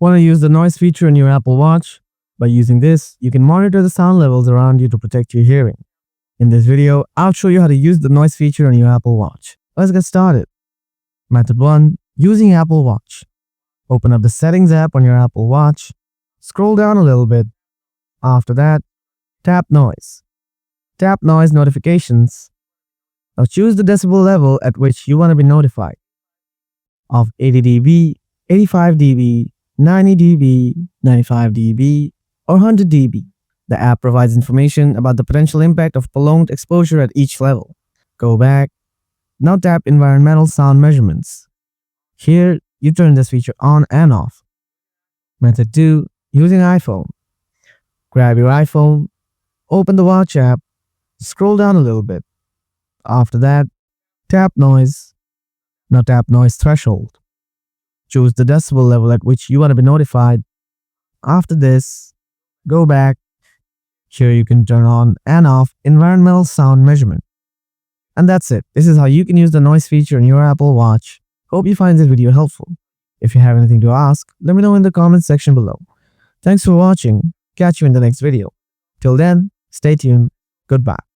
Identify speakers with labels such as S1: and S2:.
S1: Want to use the noise feature in your Apple Watch? By using this, you can monitor the sound levels around you to protect your hearing. In this video, I'll show you how to use the noise feature on your Apple Watch. Let's get started. Method 1. Using Apple Watch. Open up the Settings app on your Apple Watch. Scroll down a little bit. After that, tap Noise. Tap Noise Notifications. Now choose the decibel level at which you want to be notified. Of 80 dB, 85 dB, 90 dB, 95 dB, or 100 dB. The app provides information about the potential impact of prolonged exposure at each level. Go back. Now tap Environmental Sound Measurements. Here, you turn this feature on and off. Method 2. Using iPhone. Grab your iPhone, open the Watch app, scroll down a little bit. After that, tap Noise. Now tap Noise Threshold. Choose the decibel level at which you want to be notified. After this, go back. Here you can turn on and off Environmental Sound Measurement. And that's it. This is how you can use the noise feature in your Apple Watch. Hope you find this video helpful. If you have anything to ask, let me know in the comments section below. Thanks for watching. Catch you in the next video. Till then, stay tuned. Goodbye.